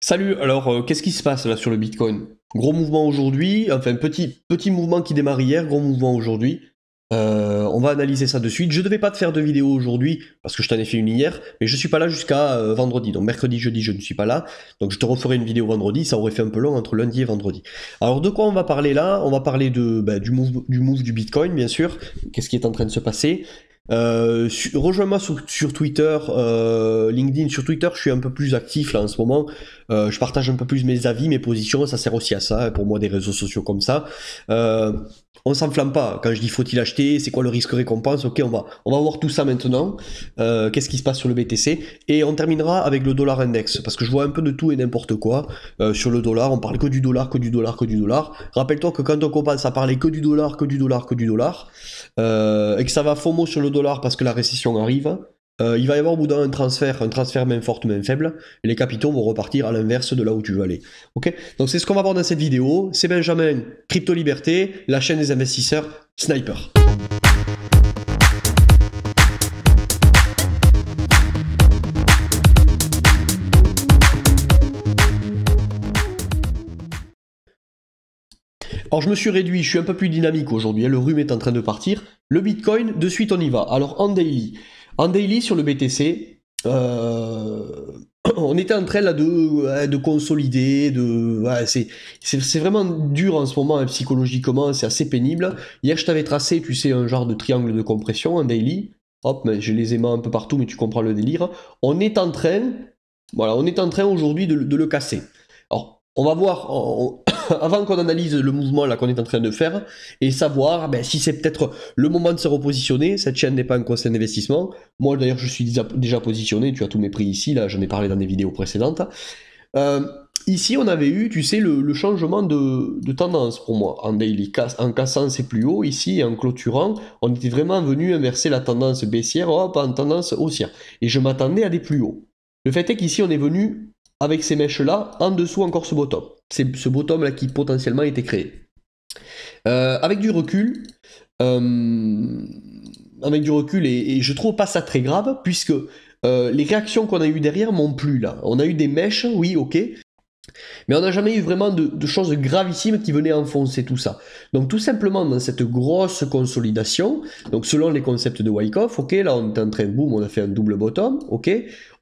Salut, alors qu'est-ce qui se passe là sur le Bitcoin? Gros mouvement aujourd'hui, enfin petit mouvement qui démarre hier, gros mouvement aujourd'hui. On va analyser ça de suite. Je devais pas te faire de vidéo aujourd'hui parce que je t'en ai fait une hier, mais je suis pas là jusqu'à vendredi. Donc mercredi, jeudi, je ne suis pas là. Donc je te referai une vidéo vendredi, ça aurait fait un peu long entre lundi et vendredi. Alors de quoi on va parler là? On va parler du move du Bitcoin, bien sûr. Qu'est-ce qui est en train de se passer? Rejoins-moi sur Twitter, LinkedIn. Sur Twitter, je suis un peu plus actif là en ce moment. Je partage un peu plus mes avis, mes positions. Ça sert aussi à ça, pour moi, des réseaux sociaux comme ça. On s'enflamme pas. Quand je dis faut-il acheter, c'est quoi le risque récompense? Ok, on va voir tout ça maintenant. Qu'est-ce qui se passe sur le BTC? Et on terminera avec le dollar index, parce que je vois un peu de tout et n'importe quoi sur le dollar. On parle que du dollar, que du dollar, que du dollar. Rappelle-toi que quand on commence à parler que du dollar, que du dollar, que du dollar, et que ça va FOMO sur le dollar parce que la récession arrive, il va y avoir au bout d'un transfert main forte, main faible, et les capitaux vont repartir à l'inverse de là où tu veux aller. Ok? Donc c'est ce qu'on va voir dans cette vidéo. C'est Benjamin, Crypto Liberté, la chaîne des investisseurs Sniper. Alors je me suis réduit, je suis un peu plus dynamique aujourd'hui, le rhume est en train de partir. Le Bitcoin, de suite on y va. Alors en daily. En daily sur le BTC, on était en train là de consolider, c'est vraiment dur en ce moment hein, psychologiquement, c'est assez pénible. Hier je t'avais tracé, tu sais, un genre de triangle de compression en daily. Hop, mais j'ai les aimants un peu partout, mais tu comprends le délire. On est en train, voilà, on est en train aujourd'hui de le casser. Alors, on va voir, avant qu'on analyse le mouvement là qu'on est en train de faire, et savoir si c'est peut-être le moment de se repositionner. Cette chaîne n'est pas un conseil d'investissement. Moi d'ailleurs je suis déjà positionné, tu as tous mes prix ici, là j'en ai parlé dans des vidéos précédentes. Ici on avait eu, tu sais, le changement de tendance pour moi, en daily, en cassant ces plus hauts, ici, et en clôturant, on était vraiment venu inverser la tendance baissière, hop, en tendance haussière. Et je m'attendais à des plus hauts. Le fait est qu'ici on est venu avec ces mèches-là, en dessous encore ce bottom. C'est ce bottom-là qui potentiellement a été créé. Avec du recul, et je trouve pas ça très grave, puisque les réactions qu'on a eues derrière m'ont plu là. On a eu des mèches, oui, ok, mais on n'a jamais eu vraiment de choses gravissimes qui venaient enfoncer tout ça. Donc tout simplement dans cette grosse consolidation, donc selon les concepts de Wyckoff, ok, là on est en train de boum, on a fait un double bottom, ok,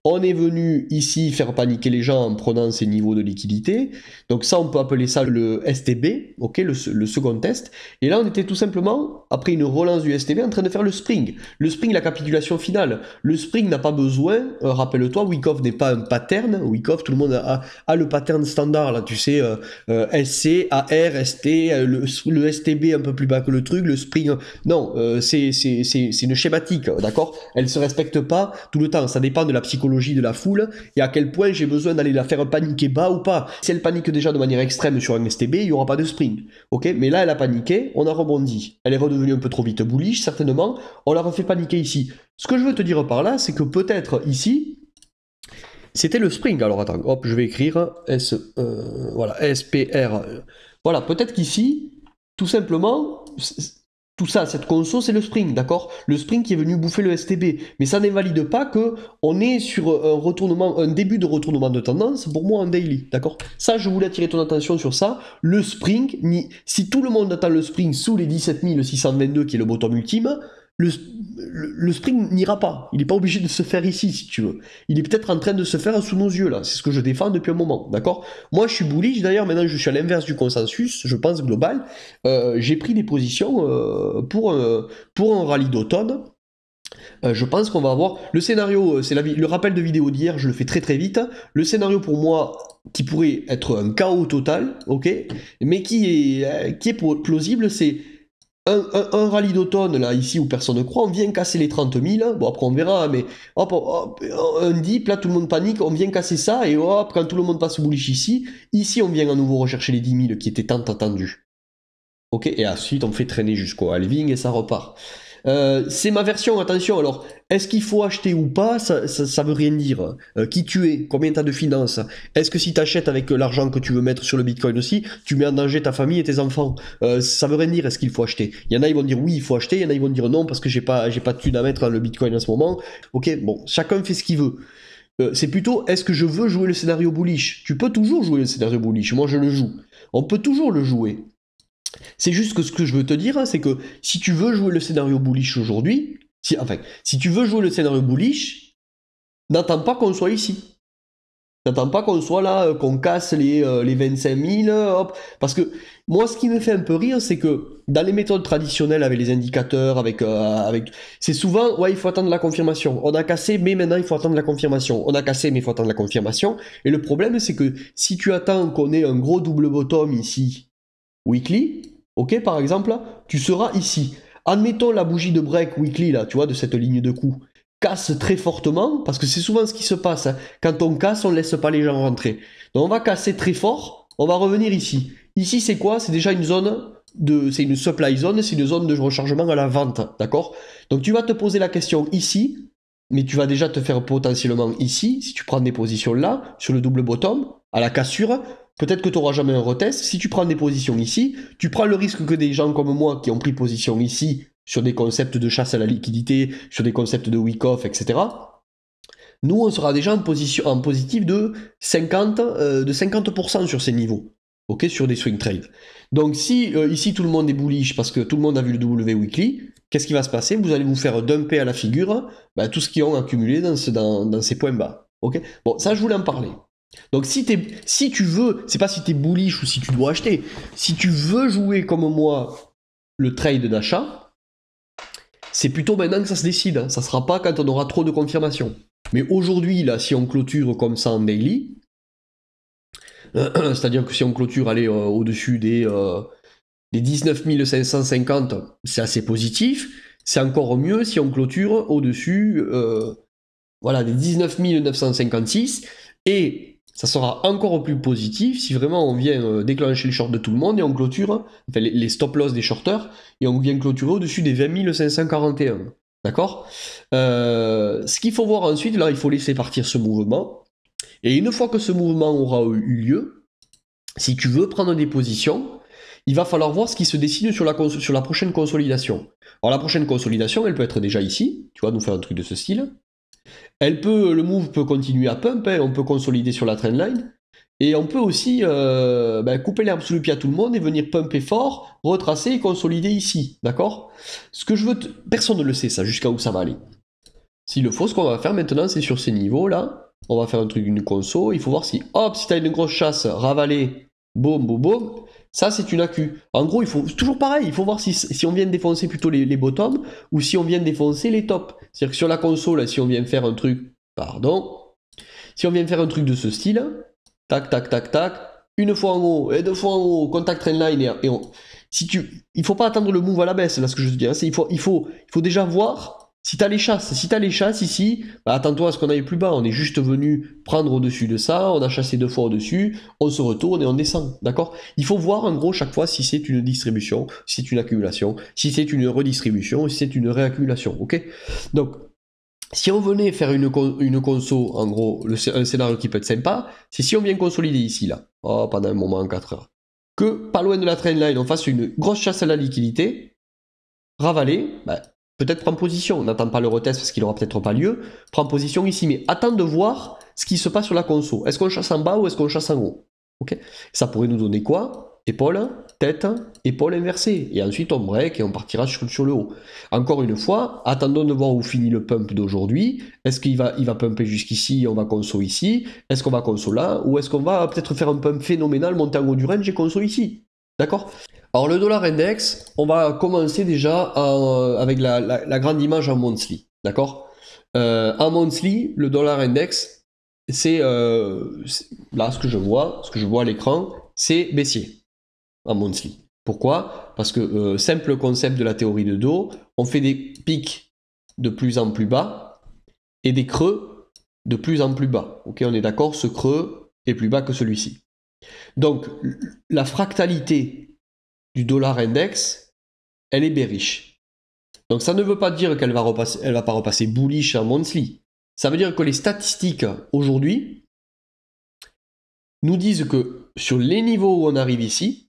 on est venu ici faire paniquer les gens en prenant ces niveaux de liquidité. Donc ça, on peut appeler ça le STB, ok, le second test. Et là, on était tout simplement, après une relance du STB, en train de faire le spring. Le spring, la capitulation finale. Le spring n'a pas besoin, rappelle-toi, Wyckoff n'est pas un pattern. Wyckoff, tout le monde a le pattern standard, là, tu sais, SC, AR, ST, le STB un peu plus bas que le truc, le spring. Non, c'est une schématique, d'accord? Elle se respecte pas tout le temps. Ça dépend de la psychologie de la foule et à quel point j'ai besoin d'aller la faire paniquer bas ou pas. Si elle panique déjà de manière extrême sur un STB, il n'y aura pas de spring. Ok, mais là elle a paniqué, on a rebondi. Elle est redevenue un peu trop vite bullish, certainement. On l'a refait paniquer ici. Ce que je veux te dire par là, c'est que peut-être ici, c'était le spring. Alors attends, hop, je vais écrire voilà, SPR. Voilà, peut-être qu'ici, tout simplement, tout ça, cette conso, c'est le spring, d'accord? Le spring qui est venu bouffer le STB. Mais ça n'invalide pas que on est sur un retournement, un début de retournement de tendance, pour moi en daily, d'accord? Ça, je voulais attirer ton attention sur ça. Le spring, si tout le monde attend le spring sous les 17 622, qui est le bottom ultime, le spring n'ira pas. Il n'est pas obligé de se faire ici, si tu veux. Il est peut-être en train de se faire sous nos yeux, là. C'est ce que je défends depuis un moment, d'accord? Moi, je suis bullish, d'ailleurs, maintenant, je suis à l'inverse du consensus, je pense, global. J'ai pris des positions pour un rallye d'automne. Je pense qu'on va avoir... Le scénario, c'est le rappel de vidéo d'hier, je le fais très très vite. Le scénario, pour moi, qui pourrait être un chaos total, ok? Mais qui est plausible, c'est... Un rallye d'automne, là, ici, où personne ne croit, on vient casser les 30 000, bon, après on verra, mais hop, un dip, là, tout le monde panique, on vient casser ça, et hop, quand tout le monde passe bullish ici, on vient à nouveau rechercher les 10 000 qui étaient tant attendus. Ok, et ensuite, on fait traîner jusqu'au halving, et ça repart. C'est ma version, attention, alors, est-ce qu'il faut acheter ou pas, ça veut rien dire. Qui tu es, combien tu as de finances, est-ce que si tu achètes avec l'argent que tu veux mettre sur le Bitcoin aussi, tu mets en danger ta famille et tes enfants, ça veut rien dire, est-ce qu'il faut acheter. Il y en a, ils vont dire oui, il faut acheter, il y en a, ils vont dire non, parce que j'ai pas de thunes à mettre dans le Bitcoin en ce moment. Ok, bon, chacun fait ce qu'il veut. C'est plutôt, est-ce que je veux jouer le scénario bullish? Tu peux toujours jouer le scénario bullish, moi je le joue. On peut toujours le jouer. C'est juste que ce que je veux te dire, hein, c'est que si tu veux jouer le scénario bullish aujourd'hui, si tu veux jouer le scénario bullish, n'attends pas qu'on soit ici. N'attends pas qu'on soit là, qu'on casse les 25 000, hop. Parce que moi, ce qui me fait un peu rire, c'est que dans les méthodes traditionnelles avec les indicateurs, c'est souvent, ouais, il faut attendre la confirmation. On a cassé, mais maintenant il faut attendre la confirmation. On a cassé, mais il faut attendre la confirmation. Et le problème, c'est que si tu attends qu'on ait un gros double bottom ici, weekly, ok, par exemple, tu seras ici. Admettons la bougie de break weekly, là, tu vois, de cette ligne de coup, casse très fortement, parce que c'est souvent ce qui se passe. Hein. Quand on casse, on ne laisse pas les gens rentrer. Donc on va casser très fort, on va revenir ici. Ici, c'est quoi? C'est déjà une zone c'est une supply zone, c'est une zone de rechargement à la vente, d'accord? Donc tu vas te poser la question ici, mais tu vas déjà te faire potentiellement ici, si tu prends des positions là, sur le double bottom, à la cassure, peut-être que tu n'auras jamais un retest. Si tu prends des positions ici, tu prends le risque que des gens comme moi qui ont pris position ici, sur des concepts de chasse à la liquidité, sur des concepts de week-off, etc., nous, on sera déjà en positif de 50% sur ces niveaux, ok, sur des swing trades. Donc si ici tout le monde est bullish parce que tout le monde a vu le W weekly, qu'est-ce qui va se passer? Vous allez vous faire dumper à la figure tout ce qu'ils ont accumulé dans ces points bas. Ok. Bon, ça je voulais en parler. Donc si tu veux, c'est pas si tu es bullish ou si tu dois acheter, si tu veux jouer comme moi le trade d'achat, c'est plutôt maintenant que ça se décide, hein. Ça sera pas quand on aura trop de confirmations. Mais aujourd'hui, là, si on clôture comme ça en daily, c'est-à-dire que si on clôture au-dessus des 19 550, c'est assez positif. C'est encore mieux si on clôture au-dessus des 19 956. Et ça sera encore plus positif si vraiment on vient déclencher le short de tout le monde et on clôture, enfin les stop-loss des shorters, et on vient clôturer au-dessus des 20 541. D'accord? Ce qu'il faut voir ensuite, là, il faut laisser partir ce mouvement. Et une fois que ce mouvement aura eu lieu, si tu veux prendre des positions, il va falloir voir ce qui se dessine sur la prochaine consolidation. Alors la prochaine consolidation, elle peut être déjà ici, tu vois, nous faire un truc de ce style. Le move peut continuer à pump, hein, on peut consolider sur la trendline. Et on peut aussi couper l'herbe sous le pied à tout le monde et venir pumper fort, retracer et consolider ici, d'accord? Ce que je veux, personne ne le sait ça, jusqu'à où ça va aller. S'il le faut, ce qu'on va faire maintenant, c'est sur ces niveaux-là, on va faire un truc d'une conso, il faut voir si, hop, si t'as une grosse chasse, ravaler, boum, boum, boum, ça c'est une accu. En gros, il faut, toujours pareil, il faut voir si on vient de défoncer plutôt les bottoms, ou si on vient de défoncer les tops. C'est-à-dire que sur la console, si on vient faire un truc, si on vient faire un truc de ce style, tac, tac, tac, tac, une fois en haut et deux fois en haut, contact trendline, il faut pas attendre le move à la baisse, là, ce que je veux dire, il faut déjà voir si t'as les chasses ici, attends-toi à ce qu'on aille plus bas, on est juste venu prendre au-dessus de ça, on a chassé deux fois au-dessus, on se retourne et on descend, d'accord? Il faut voir en gros chaque fois si c'est une distribution, si c'est une accumulation, si c'est une redistribution, si c'est une réaccumulation, ok? Donc, si on venait faire une conso, en gros, un scénario qui peut être sympa, c'est si on vient consolider ici, là, pendant un moment en 4 heures, que pas loin de la trendline, on fasse une grosse chasse à la liquidité, ravaler, peut-être prendre position, n'attends pas le retest parce qu'il n'aura peut-être pas lieu, prends position ici, mais attends de voir ce qui se passe sur la conso. Est-ce qu'on chasse en bas ou est-ce qu'on chasse en haut? Ok. Ça pourrait nous donner quoi? Épaule, tête, épaule inversée. Et ensuite on break et on partira sur le haut. Encore une fois, attendons de voir où finit le pump d'aujourd'hui. Est-ce qu'il va pumper jusqu'ici et on va conso ici? Est-ce qu'on va conso là? Ou est-ce qu'on va peut-être faire un pump phénoménal, monter en haut du range et conso ici? D'accord? Alors le dollar index, on va commencer déjà avec la grande image en monthly, d'accord? En monthly, le dollar index, c'est là ce que je vois à l'écran, c'est baissier en monthly. Pourquoi? Parce que simple concept de la théorie de Dow, on fait des pics de plus en plus bas et des creux de plus en plus bas. Ok, on est d'accord, ce creux est plus bas que celui-ci. Donc la fractalité du dollar index, elle est bearish. Donc ça ne veut pas dire qu'elle va pas repasser bullish en monthly. Ça veut dire que les statistiques aujourd'hui nous disent que sur les niveaux où on arrive ici,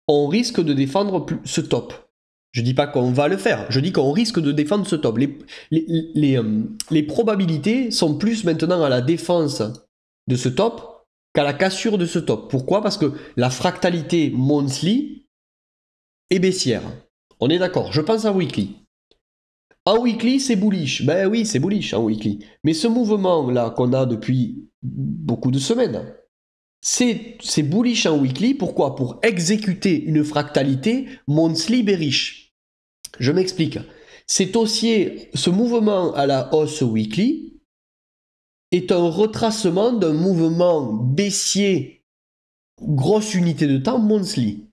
on risque de défendre ce top. Je dis pas qu'on va le faire, je dis qu'on risque de défendre ce top. Les probabilités sont plus maintenant à la défense de ce top qu'à la cassure de ce top. Pourquoi? Parce que la fractalité monthly est baissière. On est d'accord, je pense à weekly. En weekly, c'est bullish. Ben oui, c'est bullish en weekly. Mais ce mouvement-là qu'on a depuis beaucoup de semaines, c'est bullish en weekly. Pourquoi? Pour exécuter une fractalité monthly bearish. Je m'explique. C'est haussier, ce mouvement à la hausse weekly est un retracement d'un mouvement baissier grosse unité de temps monthly.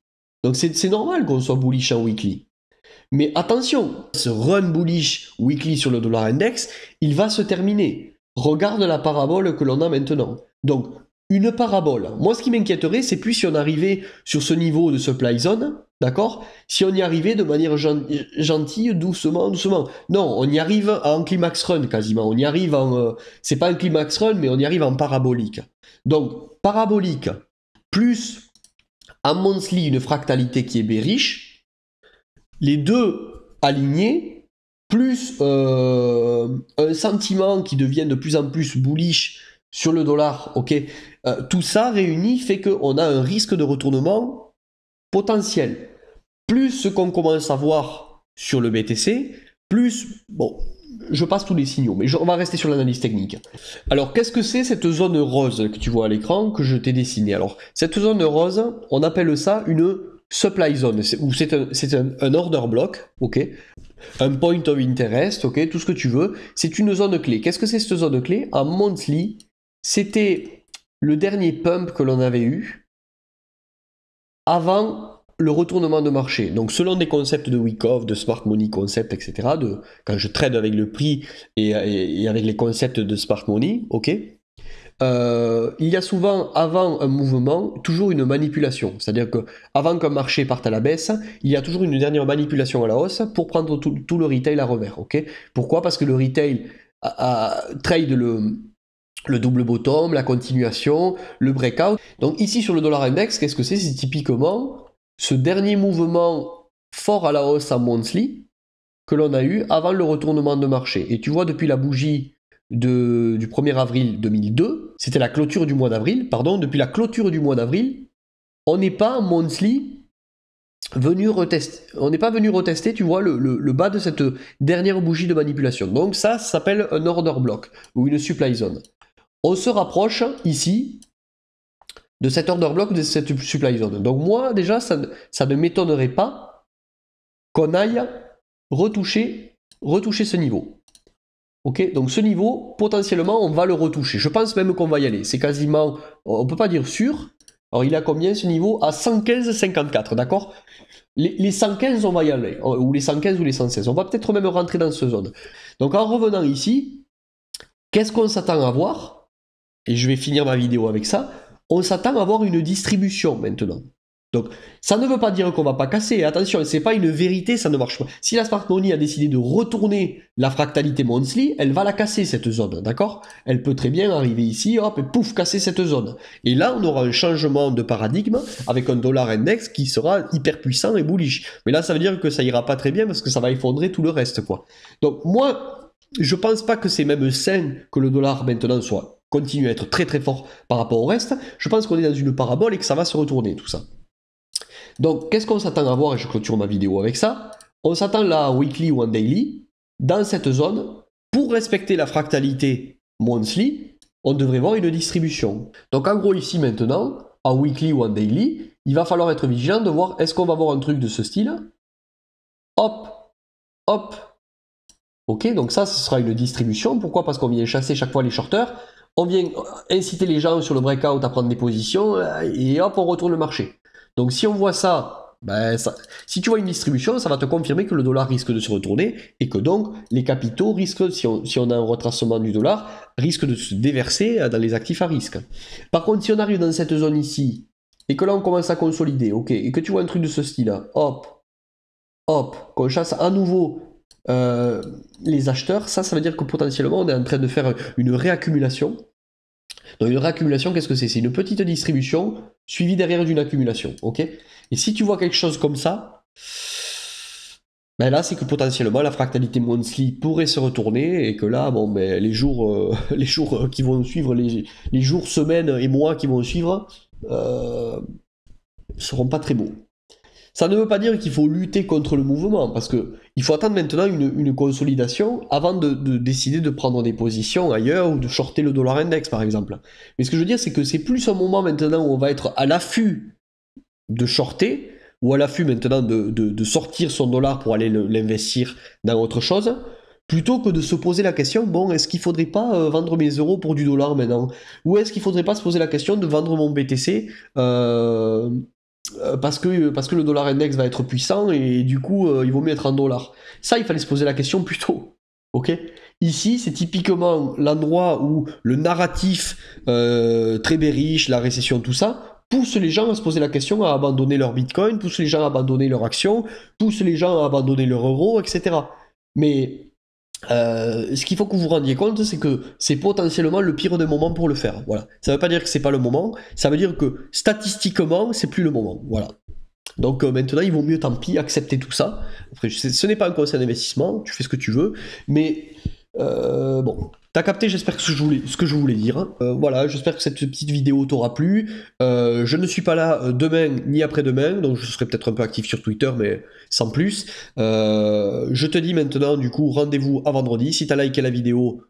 Donc c'est normal qu'on soit bullish en weekly. Mais attention, ce run bullish weekly sur le dollar index, il va se terminer. Regarde la parabole que l'on a maintenant. Donc, une parabole. Moi, ce qui m'inquiéterait, c'est plus si on arrivait sur ce niveau de supply zone, d'accord? Si on y arrivait de manière gentille, doucement, doucement. Non, on y arrive en climax run quasiment. On y arrive en... c'est pas un climax run, mais on y arrive en parabolique. Donc, parabolique, plus en monthly une fractalité qui est bearish, les deux alignés, plus un sentiment qui devient de plus en plus bullish sur le dollar, ok, tout ça réuni fait qu'on a un risque de retournement potentiel. Plus ce qu'on commence à voir sur le BTC, plus, bon, je passe tous les signaux, mais on va rester sur l'analyse technique. Alors, qu'est-ce que c'est cette zone rose que tu vois à l'écran, que je t'ai dessinée? Alors, cette zone rose, on appelle ça une supply zone, ou c'est un order block, ok, un point of interest, ok, tout ce que tu veux, c'est une zone clé. Qu'est-ce que c'est cette zone clé? En monthly, c'était le dernier pump que l'on avait eu avant le retournement de marché. Donc selon des concepts de Wyckoff, de Smart Money Concept, etc., quand je trade avec le prix et avec les concepts de Smart Money, ok, il y a souvent, avant un mouvement, toujours une manipulation. C'est-à-dire que avant qu'un marché parte à la baisse, il y a toujours une dernière manipulation à la hausse pour prendre tout le retail à revers. Okay. Pourquoi? Parce que le retail trade le double bottom, la continuation, le breakout. Donc ici sur le dollar index, qu'est-ce que c'est? C'est typiquement ce dernier mouvement fort à la hausse en monthly que l'on a eu avant le retournement de marché. Et tu vois, depuis la bougie du 1er avril 2002, c'était la clôture du mois d'avril, pardon, depuis la clôture du mois d'avril, on n'est pas monthly venu retester, on n'est pas venu retester, tu vois, le bas de cette dernière bougie de manipulation. Donc ça s'appelle un order block ou une supply zone. On se rapproche ici de cet order block, de cette supply zone. Donc moi, déjà, ça ne m'étonnerait pas qu'on aille retoucher ce niveau. Ok, donc ce niveau, potentiellement, on va le retoucher. Je pense même qu'on va y aller. C'est quasiment, on ne peut pas dire sûr. Alors il a combien ce niveau? À 115,54, d'accord? Les 115, on va y aller. Ou les 115 ou les 116. On va peut-être même rentrer dans cette zone. Donc en revenant ici, qu'est-ce qu'on s'attend à voir? Et je vais finir ma vidéo avec ça. On s'attend à avoir une distribution maintenant. Donc, ça ne veut pas dire qu'on va pas casser. Attention, c'est pas une vérité, ça ne marche pas. Si la Smart Money a décidé de retourner la fractalité monthly, elle va la casser cette zone, d'accord? Elle peut très bien arriver ici, hop, et pouf, casser cette zone. Et là, on aura un changement de paradigme avec un dollar index qui sera hyper puissant et bullish. Mais là, ça veut dire que ça ira pas très bien parce que ça va effondrer tout le reste, quoi. Donc, moi, je pense pas que c'est même sain que le dollar maintenant continue à être très très fort par rapport au reste. Je pense qu'on est dans une parabole et que ça va se retourner, tout ça. Donc, qu'est-ce qu'on s'attend à voir? Et je clôture ma vidéo avec ça. On s'attend là en weekly ou en daily, dans cette zone, pour respecter la fractalité monthly, on devrait voir une distribution. Donc, en gros, ici maintenant, en weekly ou en daily, il va falloir être vigilant de voir est-ce qu'on va voir un truc de ce style. Hop, hop. Ok, donc ça, ce sera une distribution. Pourquoi? Parce qu'on vient chasser chaque fois les shorters. On vient inciter les gens sur le breakout à prendre des positions et hop, on retourne le marché. Donc si on voit ça, si tu vois une distribution, ça va te confirmer que le dollar risque de se retourner et que donc les capitaux risquent, si on a un retracement du dollar, risquent de se déverser dans les actifs à risque. Par contre, si on arrive dans cette zone ici et que là on commence à consolider, ok, et que tu vois un truc de ce style-là, hop, hop, qu'on chasse à nouveau les acheteurs, ça veut dire que potentiellement on est en train de faire une réaccumulation. Donc une réaccumulation, qu'est-ce que c'est? C'est une petite distribution suivie derrière d'une accumulation, ok? Et si tu vois quelque chose comme ça, Ben là, c'est que potentiellement la fractalité monthly pourrait se retourner et que là, bon, ben, les jours, les jours qui vont suivre, les jours, semaines et mois qui vont suivre, seront pas très beaux. Ça ne veut pas dire qu'il faut lutter contre le mouvement, parce que il faut attendre maintenant une consolidation avant de décider de prendre des positions ailleurs ou de shorter le dollar index, par exemple. Mais ce que je veux dire, c'est que c'est plus un moment maintenant où on va être à l'affût de shorter, ou à l'affût maintenant de sortir son dollar pour aller l'investir dans autre chose, plutôt que de se poser la question, bon, est-ce qu'il faudrait pas vendre mes euros pour du dollar maintenant? Ou est-ce qu'il faudrait pas se poser la question de vendre mon BTC parce que le dollar index va être puissant et du coup il vaut mieux être en dollars. Ça, il fallait se poser la question plus tôt. Ok. Ici, c'est typiquement l'endroit où le narratif très bearish, la récession, tout ça, pousse les gens à se poser la question, à abandonner leur bitcoin, pousse les gens à abandonner leur action, pousse les gens à abandonner leur euro, etc. Mais ce qu'il faut que vous vous rendiez compte, c'est que c'est potentiellement le pire des moments pour le faire. Voilà. Ça ne veut pas dire que c'est pas le moment, ça veut dire que statistiquement, c'est plus le moment. Voilà. Donc maintenant, il vaut mieux, tant pis, accepter tout ça. Après, ce n'est pas un conseil d'investissement, tu fais ce que tu veux, mais bon, t'as capté, j'espère que ce que je voulais dire. Voilà, j'espère que cette petite vidéo t'aura plu. Je ne suis pas là demain ni après-demain, donc je serai peut-être un peu actif sur Twitter, mais sans plus. Je te dis maintenant, du coup, rendez-vous à vendredi. Si t'as liké la vidéo,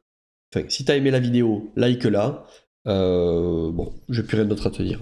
enfin, si t'as aimé la vidéo, like-la. Bon, j'ai plus rien d'autre à te dire.